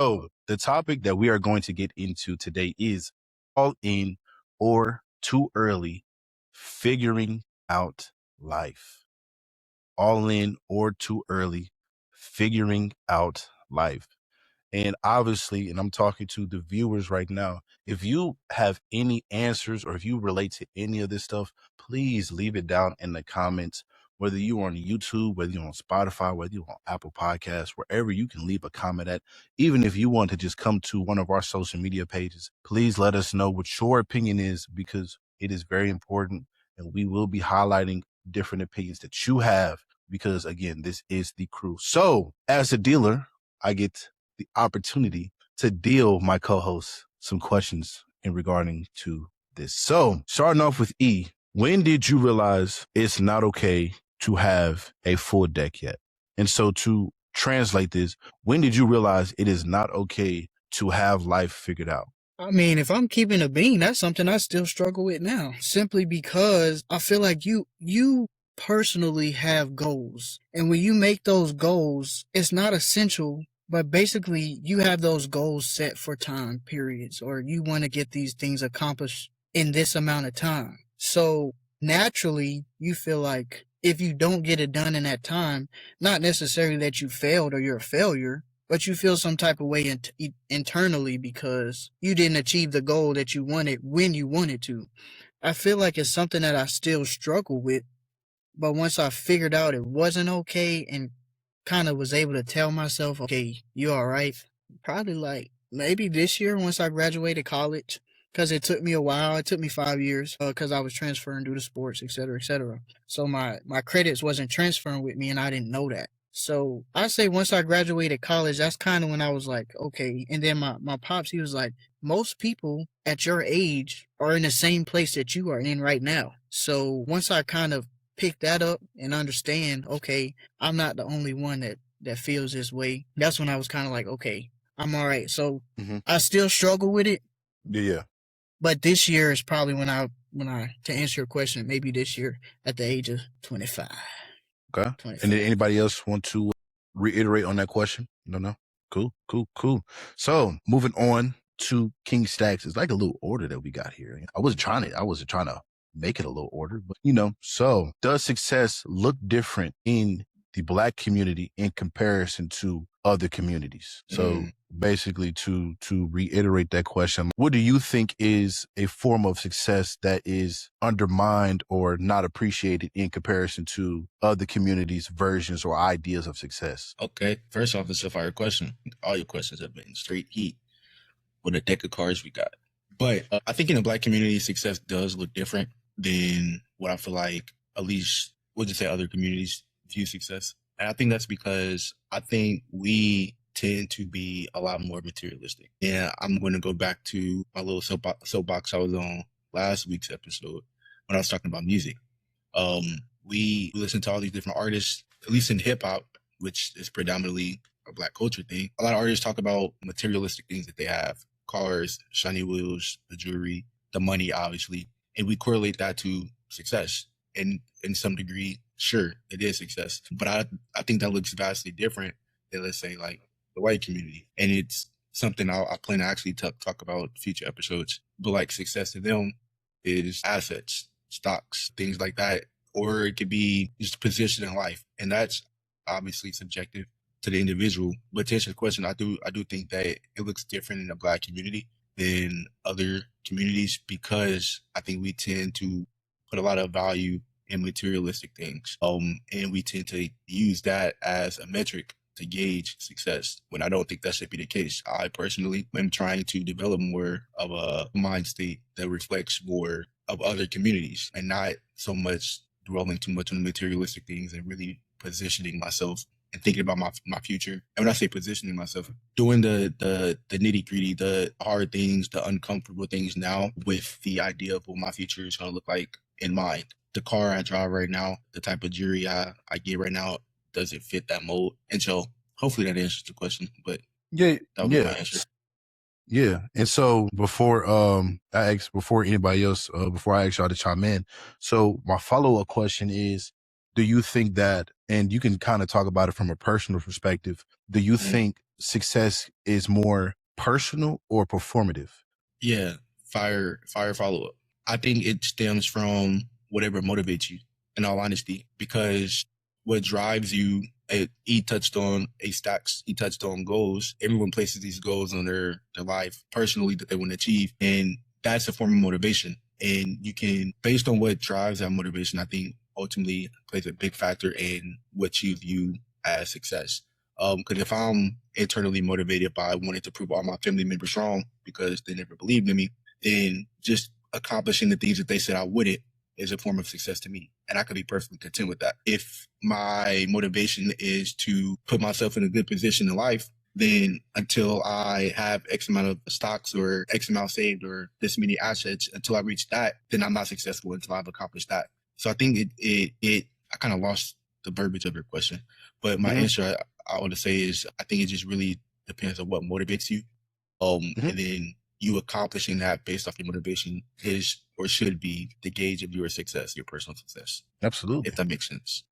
So the topic that we are going to get into today is all in or too early, figuring out life. All in or too early, figuring out life. And obviously, and I'm talking to the viewers right now, if you have any answers or if you relate to any of this stuff, please leave it down in the comments. Whether you're on YouTube, whether you're on Spotify, whether you're on Apple Podcasts, wherever you can leave a comment at, even if you want to just come to one of our social media pages, please let us know what your opinion is, because it is very important. And we will be highlighting different opinions that you have, because again, this is the crew. So as a dealer, I get the opportunity to deal my co-hosts some questions in regarding to this. So starting off with E, when did you realize it's not okay to have a full deck yet? And so to translate this, when did you realize it is not okay to have life figured out? I mean, if I'm keeping a bean, that's something I still struggle with now, simply because I feel like you personally have goals. And when you make those goals, it's not essential, but basically you have those goals set for time periods, or you want to get these things accomplished in this amount of time. So naturally, you feel like if you don't get it done in that time, not necessarily that you failed or you're a failure, but you feel some type of way internally because you didn't achieve the goal that you wanted when you wanted to. I feel like it's something that I still struggle with, but once I figured out it wasn't okay and kind of was able to tell myself, okay, you all right, probably like maybe this year once I graduated college, because it took me a while. It took me 5 years because I was transferring due to sports, et cetera, et cetera. So my credits wasn't transferring with me, and I didn't know that. So I say once I graduated college, that's kind of when I was like, okay. And then my pops, he was like, most people at your age are in the same place that you are in right now. So once I kind of pick that up and understand, okay, I'm not the only one that feels this way. That's when I was kind of like, okay, I'm all right. So I still struggle with it, Yeah. but this year is probably when I to answer your question, maybe this year at the age of 25. Okay. 25. And did anybody else want to reiterate on that question? No. Cool. So moving on to King Stacks. It's like a little order that we got here. I wasn't trying to make it a little order, but so does success look different in the Black community in comparison to other communities? So basically to reiterate that question, what do you think is a form of success that is undermined or not appreciated in comparison to other communities' versions or ideas of success? Okay, first off, it's a fire question. All your questions have been straight heat with a deck of cards we got. But I think in the Black community, success does look different than what I feel like, at least, we'll just say other communities view success. And I think that's because I think we tend to be a lot more materialistic. And I'm going to go back to my little soapbox I was on last week's episode when I was talking about music. We listen to all these different artists, at least in hip hop, which is predominantly a Black culture thing. A lot of artists talk about materialistic things that they have: cars, shiny wheels, the jewelry, the money, obviously. And we correlate that to success. And in some degree, sure, it is success. But I think that looks vastly different than, let's say, like the white community. And it's something I plan to actually talk about future episodes. But like success to them is assets, stocks, things like that. Or it could be just position in life. And that's obviously subjective to the individual. But to answer the question, I do think that it looks different in the Black community than other communities, because I think we tend to put a lot of value in materialistic things. And we tend to use that as a metric to gauge success, when I don't think that should be the case. I personally am trying to develop more of a mind state that reflects more of other communities, and not so much dwelling too much on the materialistic things, and really positioning myself and thinking about my future. And when I say positioning myself, doing the nitty gritty, the hard things, the uncomfortable things now, with the idea of what my future is going to look like in mind. The car I drive right now, the type of jewelry I get right now, does it fit that mold? And so hopefully that answers the question, but that would be my answer. Yeah. And so before I ask anybody else, before I ask y'all to chime in, so my follow-up question is, do you think that and you can kind of talk about it from a personal perspective. Do you think success is more personal or performative? Yeah, fire follow up. I think it stems from whatever motivates you, in all honesty, because what drives you, he touched on stacks, he touched on goals. Everyone places these goals on their life personally that they want to achieve. And that's a form of motivation. And you can, based on what drives that motivation, I think ultimately plays a big factor in what you view as success. Because if I'm internally motivated by wanting to prove all my family members wrong because they never believed in me, then just accomplishing the things that they said I wouldn't is a form of success to me. And I could be perfectly content with that. If my motivation is to put myself in a good position in life, then until I have X amount of stocks or X amount saved or this many assets, until I reach that, then I'm not successful until I've accomplished that. So I think I kind of lost the verbiage of your question, but my answer I want to say is I think it just really depends on what motivates you. And then you accomplishing that based off your motivation is or should be the gauge of your success, your personal success. Absolutely. If that makes sense.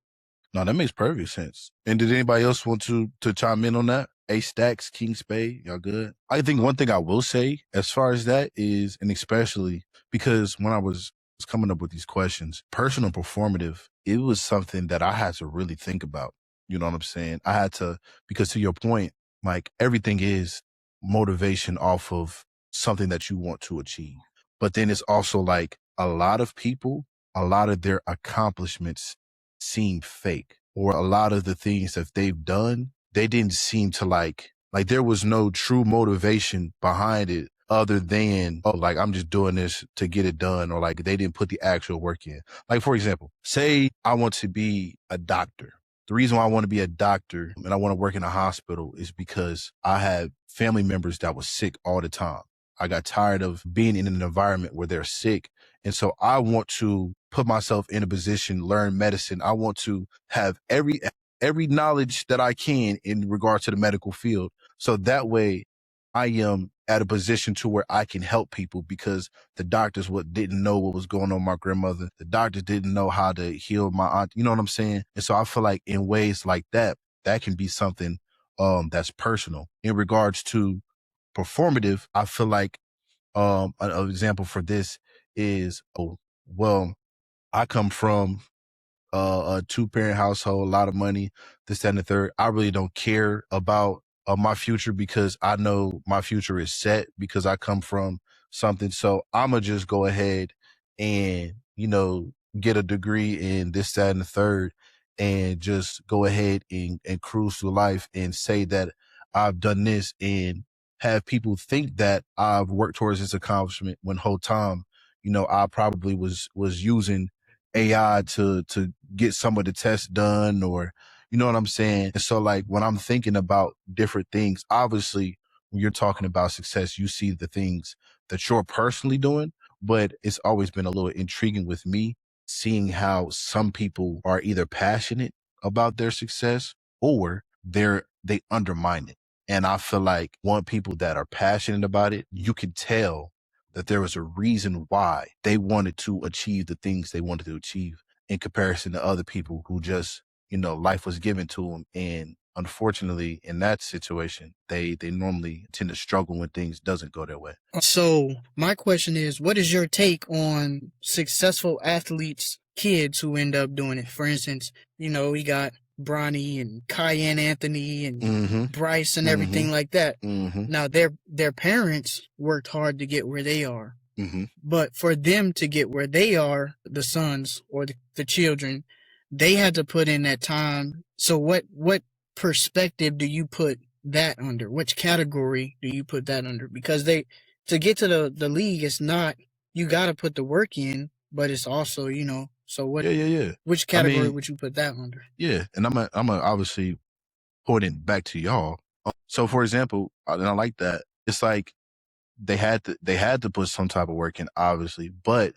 No, that makes perfect sense. And did anybody else want to chime in on that? Ace Stacks, King Spade, y'all good? I think one thing I will say as far as that is, and especially because when I was coming up with these questions, personal performative, it was something that I had to really think about. You know what I'm saying? I had to, because to your point, like everything is motivation off of something that you want to achieve. But then it's also like a lot of people, a lot of their accomplishments seem fake, or a lot of the things that they've done, they didn't seem to like there was no true motivation behind it other than, oh, like I'm just doing this to get it done, or like they didn't put the actual work in. Like, for example, say I want to be a doctor. The reason why I want to be a doctor and I want to work in a hospital is because I had family members that was sick all the time. I got tired of being in an environment where they're sick. And so I want to put myself in a position, learn medicine. I want to have every knowledge that I can in regard to the medical field. So that way I am at a position to where I can help people, because the doctors didn't know what was going on with my grandmother. The doctors didn't know how to heal my aunt. You know what I'm saying? And so I feel like in ways like that, that can be something that's personal. In regards to performative, I feel like an example for this is, I come from a 2-parent household, a lot of money, this, that, and the third. I really don't care about my future because I know my future is set because I come from something. So I'm going to just go ahead and, get a degree in this, that, and the third, and just go ahead and cruise through life and say that I've done this and have people think that I've worked towards this accomplishment when whole time, I probably was using AI to get some of the tests done, or you know what I'm saying? And so like when I'm thinking about different things, obviously when you're talking about success, you see the things that you're personally doing, but it's always been a little intriguing with me seeing how some people are either passionate about their success or they undermine it. And I feel like people that are passionate about it, you can tell that there was a reason why they wanted to achieve the things they wanted to achieve in comparison to other people who just, life was given to them. And unfortunately, in that situation, they normally tend to struggle when things doesn't go their way. So my question is, what is your take on successful athletes, kids who end up doing it? For instance, we got Bronny and Cayenne Anthony and Bryce and everything like that. Now their parents worked hard to get where they are. But for them to get where they are, the sons or the children, they had to put in that time. So what perspective do you put that under? Which category do you put that under? Because to get to the league, it's not, you got to put the work in, but it's also, so what? Yeah. Which category would you put that under? Yeah, and I'm a obviously point it back to y'all. So for example, and I like that, it's like they had to put some type of work in, obviously, but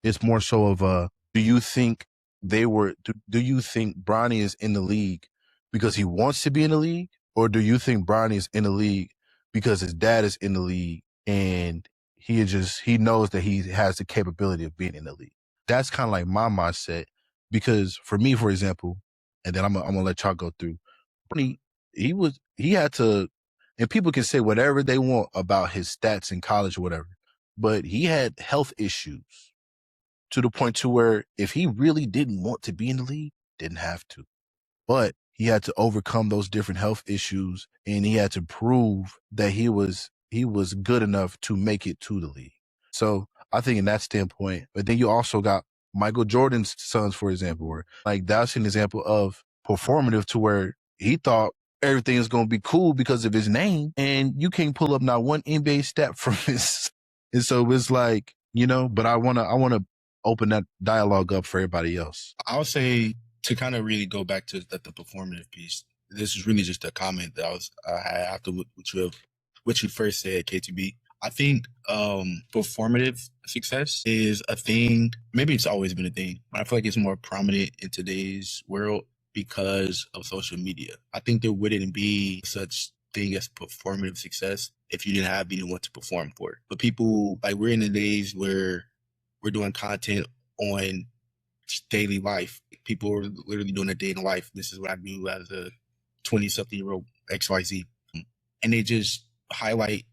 it's more so of do you think do you think Bronny is in the league because he wants to be in the league, or do you think Bronny is in the league because his dad is in the league and he knows that he has the capability of being in the league? That's kind of like my mindset, because for me, for example, and then I'm gonna let y'all go through. He had to, and people can say whatever they want about his stats in college or whatever, but he had health issues to the point to where if he really didn't want to be in the league, didn't have to. But he had to overcome those different health issues, and he had to prove that he was good enough to make it to the league. So I think in that standpoint, but then you also got Michael Jordan's sons, for example, where like that's an example of performative to where he thought everything is going to be cool because of his name, and you can't pull up not one NBA stat from his. And so it's like, but I want to open that dialogue up for everybody else. I'll say, to kind of really go back to the performative piece, this is really just a comment that I had after what you first said, KTB. I think performative success is a thing. Maybe it's always been a thing, but I feel like it's more prominent in today's world because of social media. I think there wouldn't be such thing as performative success if you didn't have anyone to perform for. But people, like, we're in the days where we're doing content on just daily life. People are literally doing a day in life. This is what I do as a 20-something-year-old XYZ. And they just highlight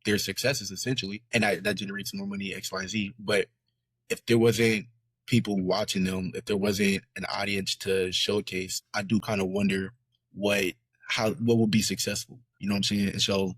their successes, essentially. And that generates more money, XYZ. But if there wasn't people watching them, if there wasn't an audience to showcase, I do kind of wonder what would be successful. You know what I'm saying? And so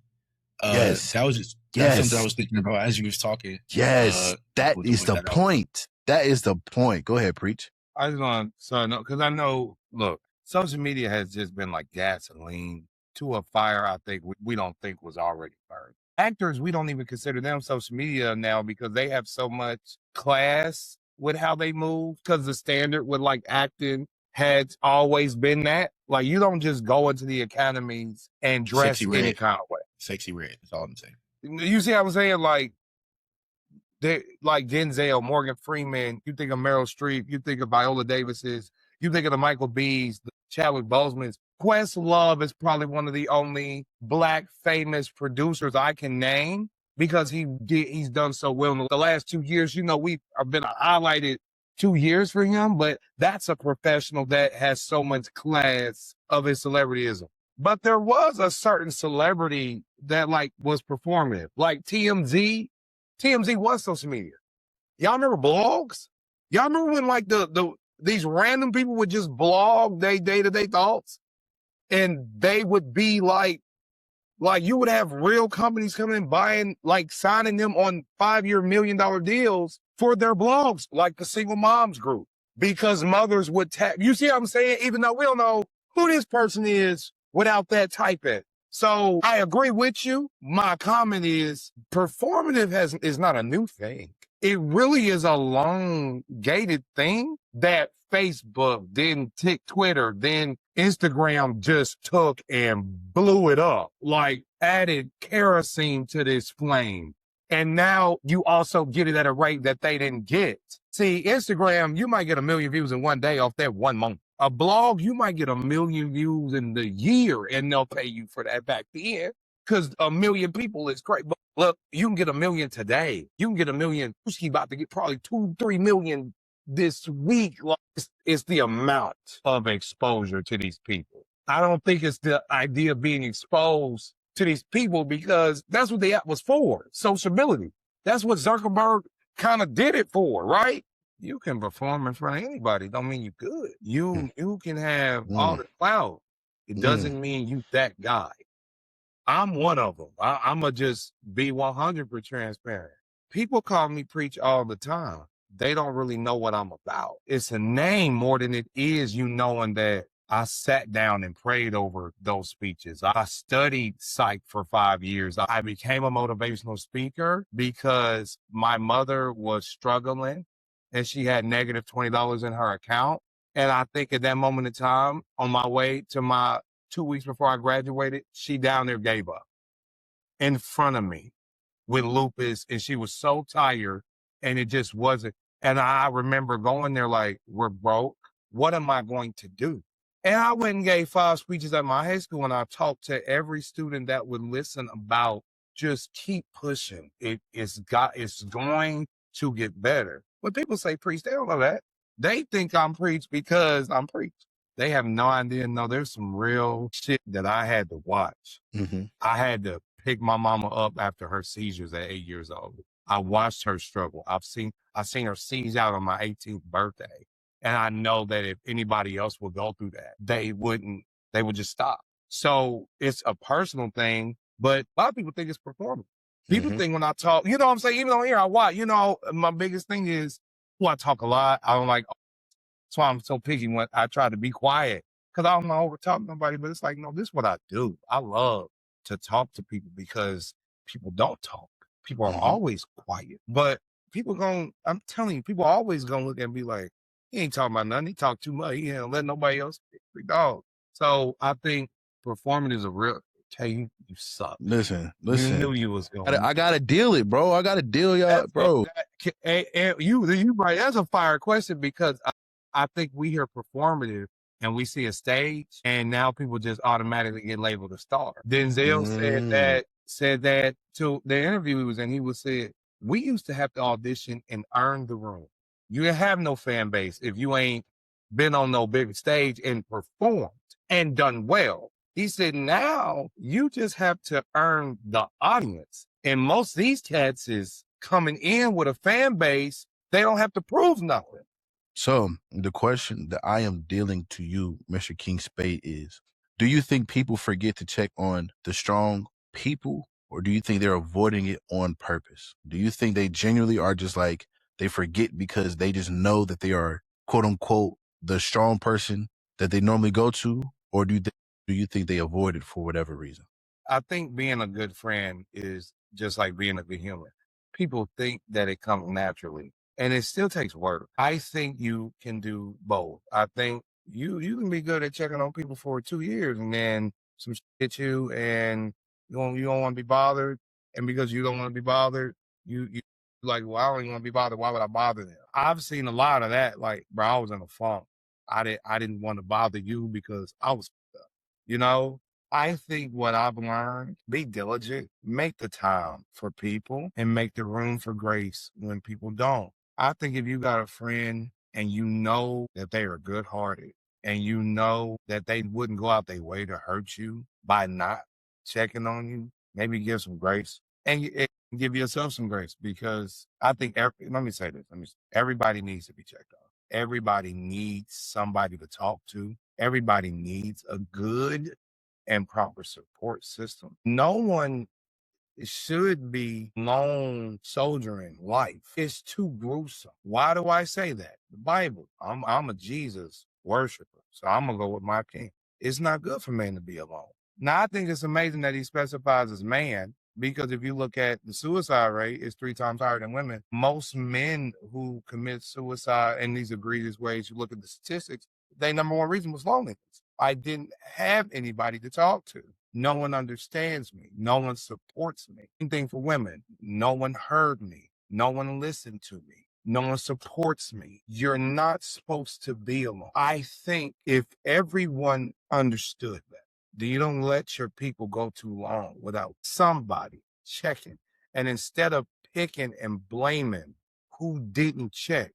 yes, that was just something I was thinking about as you was talking. Yes, that is the point. That is the point. Go ahead, preach. I just want to because I know, look, social media has just been like gasoline to a fire I think we don't think was already burned. Actors, we don't even consider them social media now because they have so much class with how they move, because the standard with like acting had always been that. Like, you don't just go into the academies and dress any kind of way. Sexy red, that's all I'm saying. You see what I'm saying? Like Denzel, Morgan Freeman, you think of Meryl Streep, you think of Viola Davis's, you think of the Michael B's, the Chadwick Boseman's. Questlove is probably one of the only Black famous producers I can name because he's done so well in the last 2 years. We've been highlighted 2 years for him, but that's a professional that has so much class of his celebrityism. But there was a certain celebrity that was performative, like TMZ. TMZ was social media. Y'all remember blogs? Y'all remember when these random people would just blog their day-to-day thoughts? And they would be like you would have real companies coming in buying, signing them on 5-year $1 million deals for their blogs, like the Single Moms Group, because mothers would tag. You see what I'm saying? Even though we don't know who this person is without that type in. So I agree with you. My comment is performative is not a new thing. It really is a long-gated thing that Facebook, then Twitter, then Instagram just took and blew it up, added kerosene to this flame. And now you also get it at a rate that they didn't get. See, Instagram, you might get 1 million views in one day off that 1 month. A blog, you might get 1 million views in the year, and they'll pay you for that back then, because 1 million people is great. But look, you can get 1 million today. You can get 1 million. You're about to get probably 2-3 million this week. It's the amount of exposure to these people. I don't think it's the idea of being exposed to these people, because that's what the app was for, sociability. That's what Zuckerberg kind of did it for, right? You can perform in front of anybody. Don't mean you good. You can have all the clout. It doesn't mean you that guy. I'm one of them. I'm going to just be 100% transparent. People call me preach all the time. They don't really know what I'm about. It's a name more than it is you knowing that I sat down and prayed over those speeches. I studied psych for 5 years. I became a motivational speaker because my mother was struggling and she had negative $20 in her account. And I think at that moment in time, on my way to my 2 weeks before I graduated, she down there gave up in front of me with lupus. And she was so tired, and it just wasn't. And I remember going there like, we're broke. What am I going to do? And I went and gave 5 speeches at my high school, and I talked to every student that would listen about just keep pushing. It's going to get better. When people say preach, they don't know that. They think I'm preach because I'm preach. They have no idea. No, there's some real shit that I had to watch. Mm-hmm. I had to pick my mama up after her seizures at 8 years old. I watched her struggle. I've seen her seize out on my 18th birthday. And I know that if anybody else would go through that, they would just stop. So it's a personal thing, but a lot of people think it's performance. People think when I talk, you know what I'm saying? Even on here, I watch, you know, my biggest thing is, I talk a lot. I don't like, that's why I'm so picky when I try to be quiet. Cause I don't want to over talk nobody, but it's like, no, this is what I do. I love to talk to people because people don't talk. People are always quiet, but I'm telling you, people are always going to look and be like, he ain't talking about nothing. He talk too much. He ain't let nobody else speak. Dog. So I think performing is a real, tell you, you suck. Listen. You knew you was going. I gotta deal it, bro. I gotta deal, y'all, bro. You right. That's a fire question because I think we hear performative and we see a stage, and now people just automatically get labeled a star. Denzel said that to the interview he was in. He was said, we used to have to audition and earn the room. You have no fan base if you ain't been on no big stage and performed and done well. He said, now you just have to earn the audience. And most of these cats is coming in with a fan base. They don't have to prove nothing. So the question that I am dealing to you, Mr. King Spade, is, do you think people forget to check on the strong people, or do you think they're avoiding it on purpose? Do you think they genuinely are just like, they forget because they just know that they are, quote unquote, the strong person that they normally go to? Or do you think they avoid it for whatever reason? I think being a good friend is just like being a good human. People think that it comes naturally, and it still takes work. I think you can do both. I think you can be good at checking on people for 2 years, and then some shit hit you, and you don't want to be bothered. And because you don't want to be bothered, you like, well, I don't even want to be bothered. Why would I bother them? I've seen a lot of that. Like, bro, I was in a funk. I didn't want to bother you because I was, you know. I think what I've learned, be diligent, make the time for people, and make the room for grace when people don't. I think if you got a friend and you know that they are good hearted and you know that they wouldn't go out their way to hurt you by not checking on you, maybe give some grace and give yourself some grace, because I think, let me say this, everybody needs to be checked on. Everybody needs somebody to talk to. Everybody needs a good and proper support system. No one should be lone soldiering life. It's too gruesome. Why do I say that? The Bible. I'm a Jesus worshiper, so I'm gonna go with my king. It's not good for man to be alone. Now I think it's amazing that he specifies as man, because if you look at the suicide rate, it's 3 times higher than women. Most men who commit suicide in these egregious ways, you look at the statistics, their number one reason was loneliness. I didn't have anybody to talk to. No one understands me. No one supports me. Same thing for women. No one heard me. No one listened to me. No one supports me. You're not supposed to be alone. I think if everyone understood that you don't let your people go too long without somebody checking, and instead of picking and blaming who didn't check,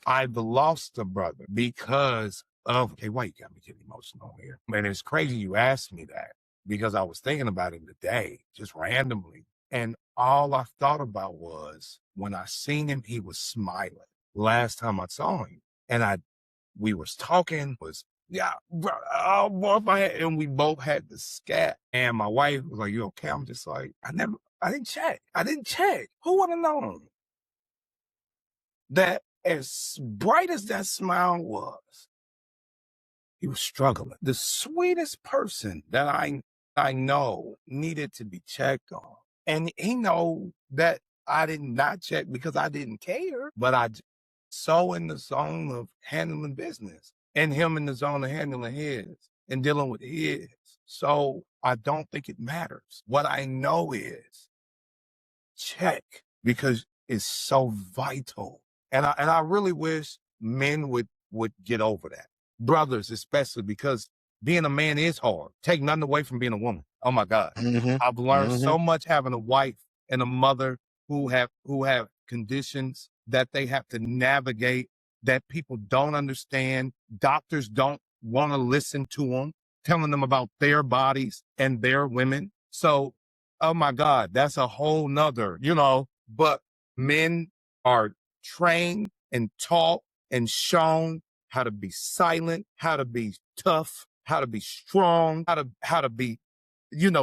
I've lost a brother because of, okay, why you got me getting emotional here? And it's crazy you asked me that, because I was thinking about it today, just randomly. And all I thought about was when I seen him, he was smiling last time I saw him. And we was talking, yeah, bro, oh, boy, and we both had the scat. And my wife was like, you okay? I'm just like, I didn't check. Who would have known that as bright as that smile was, he was struggling. The sweetest person that I know needed to be checked on. And he know that I did not check because I didn't care, but I so in the zone of handling business, and him in the zone of handling his and dealing with his. So I don't think it matters. What I know is check, because it's so vital. And I really wish men would get over that. Brothers, especially, because being a man is hard. Take nothing away from being a woman. Oh my God. I've learned so much having a wife and a mother who have conditions that they have to navigate, that people don't understand. Doctors don't want to listen to them, telling them about their bodies and their women. So, oh my God, that's a whole nother, but men are trained and taught and shown how to be silent, how to be tough, how to be strong, how to be,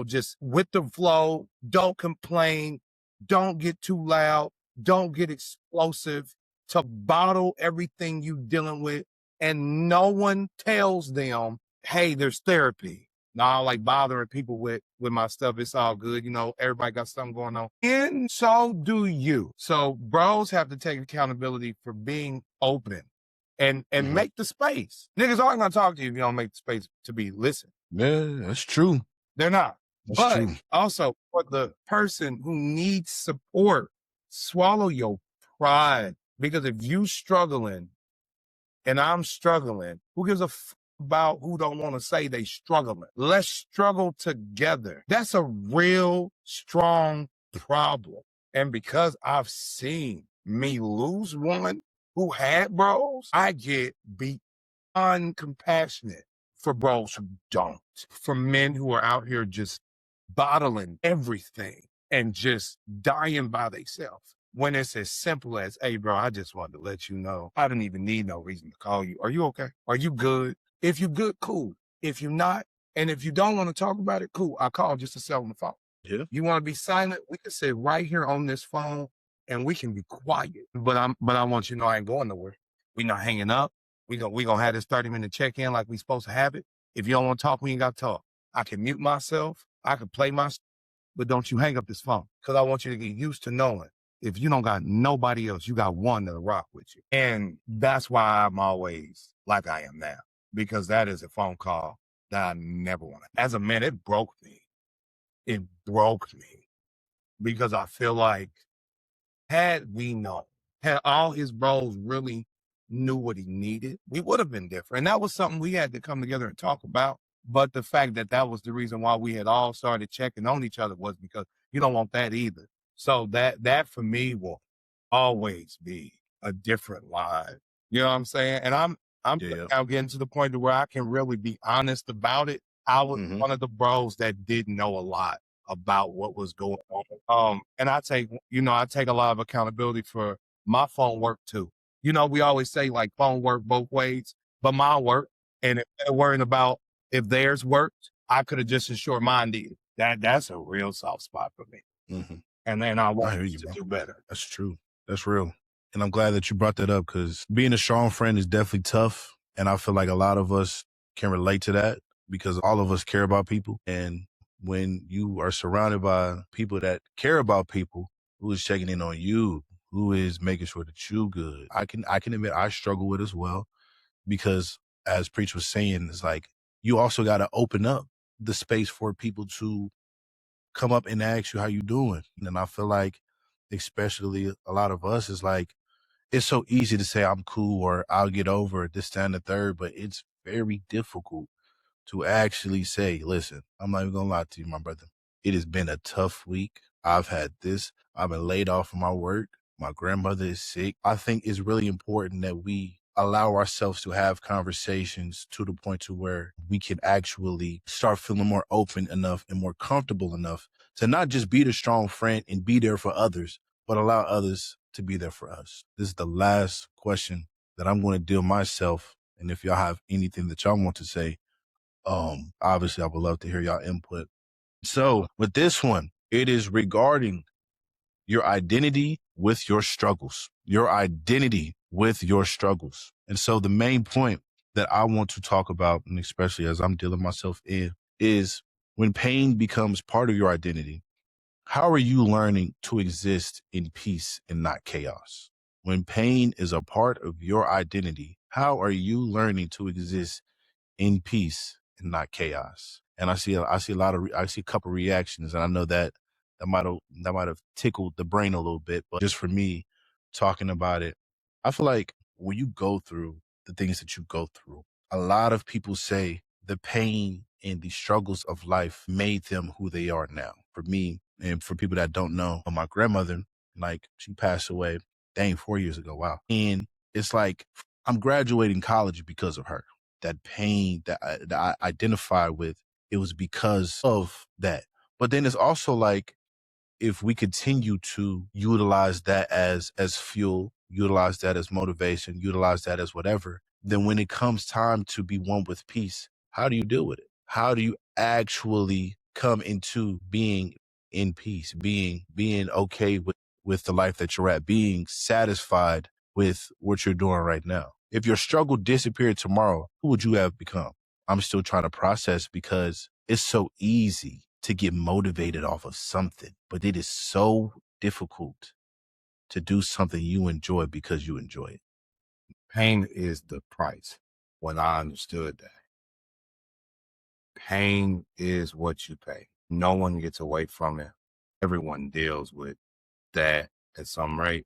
just with the flow. Don't complain. Don't get too loud. Don't get explosive. To bottle everything you dealing with, and no one tells them, "Hey, there's therapy." No, I don't like bothering people with my stuff. It's all good. Everybody got something going on. And so do you. So bros have to take accountability for being open and make the space. Niggas aren't gonna talk to you if you don't make the space to be listened. Yeah, that's true. They're not. That's But true. also for the person who needs support, swallow your pride. Because if you struggling and I'm struggling, who gives a about who don't want to say they struggling? Let's struggle together. That's a real strong problem. And because I've seen me lose one who had bros, I get beyond compassionate for bros who don't. For men who are out here just bottling everything and just dying by themselves. When it's as simple as, "Hey, bro, I just wanted to let you know I didn't even need no reason to call you. Are you okay? Are you good? If you good, cool. If you're not, and if you don't want to talk about it, cool. I called just to sell on the phone. Yeah. You want to be silent? We can sit right here on this phone and we can be quiet. But I want you to know I ain't going nowhere. We not hanging up. We gonna have this 30-minute check-in like we supposed to have it. If you don't want to talk, we ain't got to talk. I can mute myself. I can play my, but don't you hang up this phone, because I want you to get used to knowing if you don't got nobody else, you got one that'll rock with you. And that's why I'm always like I am now, because that is a phone call that I never wanted. As a man, it broke me. It broke me because I feel like had we known, had all his bros really knew what he needed, we would have been different. And that was something we had to come together and talk about. But the fact that that was the reason why we had all started checking on each other was because you don't want that either. So that for me will always be a different line. You know what I'm saying? And I'm Yeah. now getting to the point to where I can really be honest about it. I was Mhm. one of the bros that didn't know a lot about what was going on. And I take a lot of accountability for my phone work too. We always say like phone work both ways, but mine worked. And if they're worrying about if theirs worked, I could have just ensured mine did. That's a real soft spot for me. Mhm. And then I I want hear you, to bro. do better. That's true. That's real. And I'm glad that you brought that up, because being a strong friend is definitely tough. And I feel like a lot of us can relate to that, because all of us care about people. And when you are surrounded by people that care about people, who is checking in on you, who is making sure that you good, I can admit I struggle with as well, because as Preach was saying, it's like you also got to open up the space for people to come up and ask you how you doing. And I feel like, especially a lot of us, is like, it's so easy to say I'm cool or I'll get over it, this, that, and the third, but it's very difficult to actually say, listen, I'm not even gonna lie to you, my brother. It has been a tough week. I've had this. I've been laid off from my work. My grandmother is sick. I think it's really important that we allow ourselves to have conversations to the point to where we can actually start feeling more open enough and more comfortable enough to not just be the strong friend and be there for others, but allow others to be there for us. This is the last question that I'm going to deal myself. And if y'all have anything that y'all want to say, obviously I would love to hear y'all input. So with this one, it is regarding your identity with your struggles, your identity with your struggles. And so the main point that I want to talk about, and especially as I'm dealing myself in, is when pain becomes part of your identity, how are you learning to exist in peace and not chaos? When pain is a part of your identity, how are you learning to exist in peace and not chaos? And I see a couple reactions, and I know that might have tickled the brain a little bit, but just for me talking about it, I feel like when you go through the things that you go through, a lot of people say the pain and the struggles of life made them who they are now. For me, and for people that don't know, my grandmother, like, she passed away, 4 years ago. Wow. And it's like, I'm graduating college because of her. that pain that I identify with, it was because of that. But then it's also like, if we continue to utilize that as fuel, utilize that as motivation, utilize that as whatever, then when it comes time to be one with peace, how do you deal with it? How do you actually come into being in peace, being okay with the life that you're at, being satisfied with what you're doing right now? If your struggle disappeared tomorrow, who would you have become? I'm still trying to process, because it's so easy to get motivated off of something, but it is so difficult to do something you enjoy because you enjoy it. Pain is the price. When I understood that, pain is what you pay. No one gets away from it. Everyone deals with that at some rate.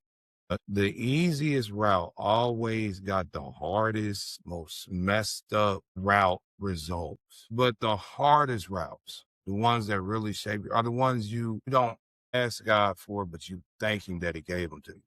The easiest route always got the hardest, most messed up route results. But the hardest routes, the ones that really shape you, are the ones you don't ask God for, but you thank Him that He gave them to you.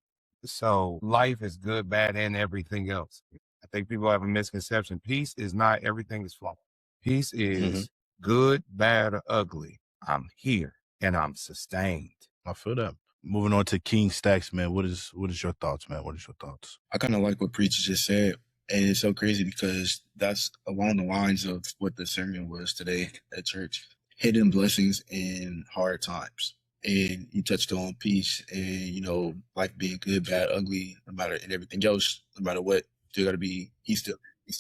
So life is good, bad, and everything else. I think people have a misconception. Peace is not everything is flawed. Peace is good, bad, or ugly. I'm here and I'm sustained. I feel that. Moving on to King Stacks, man. What is your thoughts, man? What is your thoughts? I kind of like what Preacher just said. And it's so crazy because that's along the lines of what the sermon was today at church. Hidden blessings in hard times. And you touched on peace and, you know, life being good, bad, ugly, no matter, and everything else, no matter what, still got to be, he's still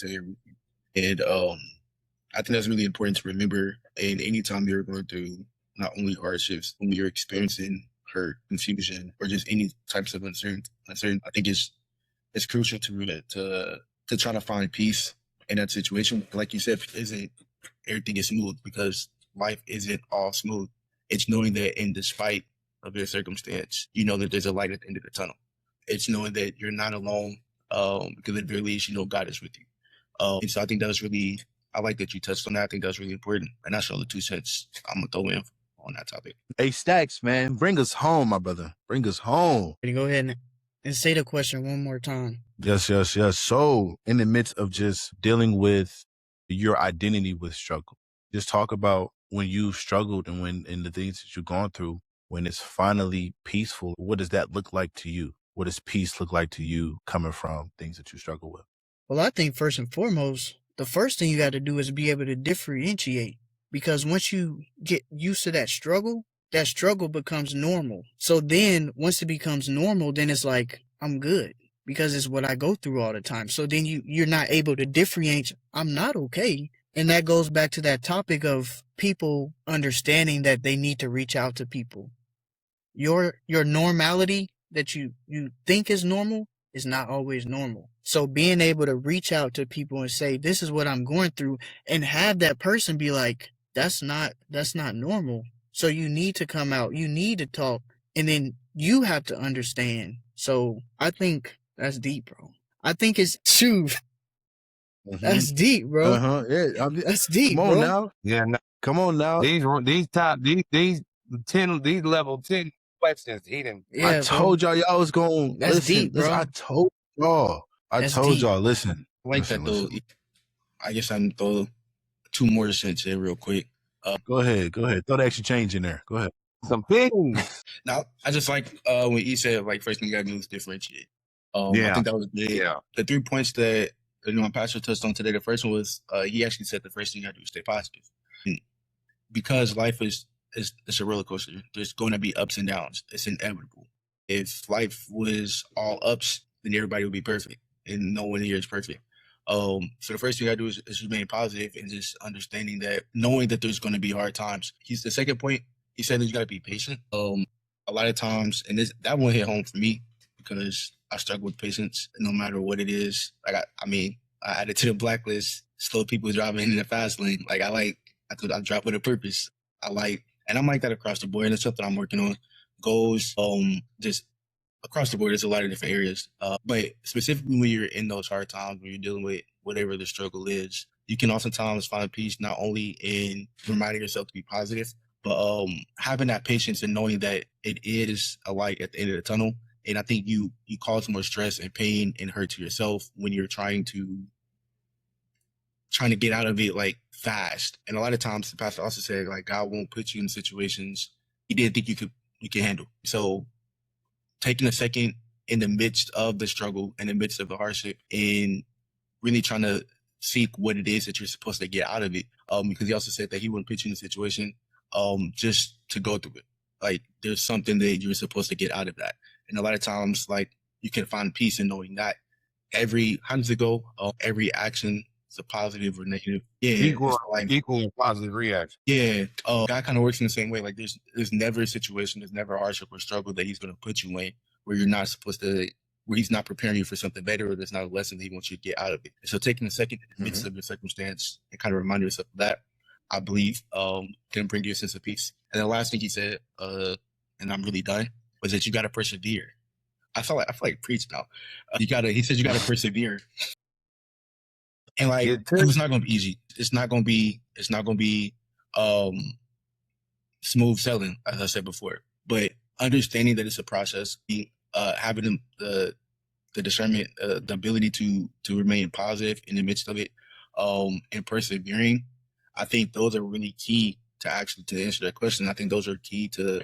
here with you. And I think that's really important to remember. And anytime you're going through not only hardships, when you're experiencing hurt, confusion, or just any types of uncertain, I think it's crucial to try to find peace in that situation. Like you said, isn't everything is smooth, because life isn't all smooth. It's knowing that in despite of your circumstance, you know that there's a light at the end of the tunnel. It's knowing that you're not alone, because at the very least, you know God is with you. And so I think that was really, I like that you touched on that. I think that was really important. And that's all the 2 cents I'm going to throw in on that topic. Hey, Stacks, man, bring us home, my brother. Bring us home. Go ahead and say the question one more time. Yes. So in the midst of just dealing with your identity with struggle, just talk about when you struggled and the things that you've gone through, when it's finally peaceful, what does that look like to you? What does peace look like to you coming from things that you struggle with? Well, I think first and foremost, the first thing you got to do is be able to differentiate, because once you get used to that struggle becomes normal. So then once it becomes normal, then it's like, I'm good, because it's what I go through all the time. So then you're not able to differentiate, I'm not okay. And that goes back to that topic of people understanding that they need to reach out to people. Your normality that you think is normal is not always normal. So being able to reach out to people and say, this is what I'm going through, and have that person be like, that's not normal. So you need to come out, you need to talk, and then you have to understand. So I think that's deep, bro. I think it's true. That's deep, bro. Yeah, that's deep. Come on bro. now. Yeah, no, Come on now. these level 10 questions. He didn't. Yeah, I told y'all was going. That's Listen, deep, bro. I told y'all. That's deep. Listen. I like that though. I guess I'm throw 2 more cents in real quick. Go ahead. Throw the extra change in there. Go ahead. Some things. Now, I just like when he said, like, first thing you got to do is differentiate. I think that was big. Yeah. The 3 points that my pastor touched on today, the first one was he actually said the first thing you got to do is stay positive. Because life is a roller coaster. There's going to be ups and downs. It's inevitable. If life was all ups, then everybody would be perfect, and no one here is perfect. So the first thing I do is remain positive and just understanding that, knowing that there's going to be hard times. The second point, he said that you got to be patient. A lot of times, and that one hit home for me because I struggle with patience, no matter what it is. Like I added to the blacklist slow people driving in the fast lane. Like I drive with a purpose. And I'm like that across the board. And it's something I'm working on. Goals, just across the board, there's a lot of different areas. But specifically when you're in those hard times, when you're dealing with whatever the struggle is, you can oftentimes find peace not only in reminding yourself to be positive, but having that patience and knowing that it is a light at the end of the tunnel. And I think you cause more stress and pain and hurt to yourself when you're trying to trying to get out of it like fast. And a lot of times the pastor also said like God won't put you in situations he didn't think you can handle. So taking a second in the midst of the struggle, in the midst of the hardship, and really trying to seek what it is that you're supposed to get out of it. Because he also said that he wouldn't put you in a situation just to go through it. Like there's something that you're supposed to get out of that. And a lot of times, like you can find peace in knowing that how does it go? Every action is a positive or negative. Yeah. Equal Like, and positive reaction. yeah. God kind of works in the same way. Like there's never a situation, there's never a hardship or struggle that he's going to put you in where you're not supposed to, where he's not preparing you for something better, or there's not a lesson that he wants you to get out of it. And so taking a second in the midst of your circumstance and kind of remind yourself of that, I believe, can bring you a sense of peace. And the last thing he said, and I'm really done, was that you got to persevere. I feel like preach now. He said you got to persevere. And like, it's not going to be easy. It's not going to be smooth sailing, as I said before, but understanding that it's a process, having the discernment, the ability to remain positive in the midst of it, and persevering, I think those are really key to answer that question. I think those are key to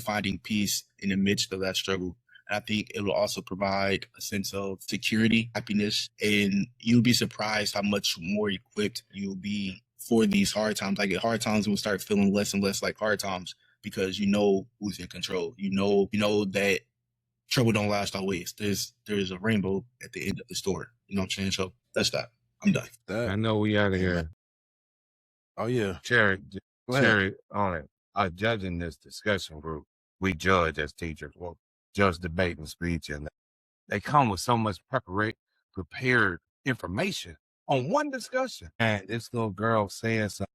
finding peace in the midst of that struggle. And I think it will also provide a sense of security, happiness, and you'll be surprised how much more equipped you'll be for these hard times. Like hard times will start feeling less and less like hard times because you know who's in control. You know that trouble don't last always. There's a rainbow at the end of the story. You know what I'm saying? So that's that. I'm done. I know we out of here. Oh yeah. Cherry on it. Judging this discussion group, we judge as teachers. Well, judge debate and speech, and they come with so much prepared information on one discussion. And this little girl said something,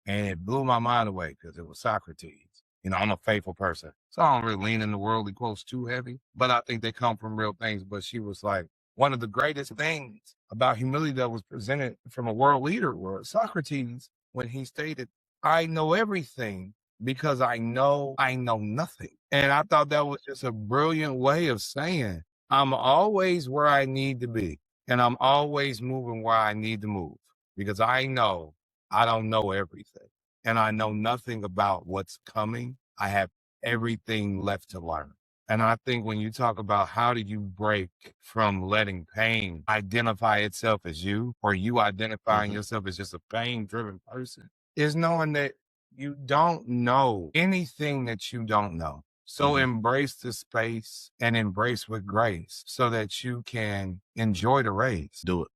and it blew my mind away because it was Socrates. You know, I'm a faithful person, so I don't really lean in the worldly quotes too heavy, but I think they come from real things. But she was like, one of the greatest things about humility that was presented from a world leader was Socrates when he stated, I know everything because I know nothing. And I thought that was just a brilliant way of saying, I'm always where I need to be, and I'm always moving where I need to move because I know I don't know everything, and I know nothing about what's coming. I have everything left to learn. And I think when you talk about how do you break from letting pain identify itself as you, or you identifying yourself as just a pain-driven person, is knowing that you don't know anything that you don't know. So embrace the space and embrace with grace so that you can enjoy the race. Do it.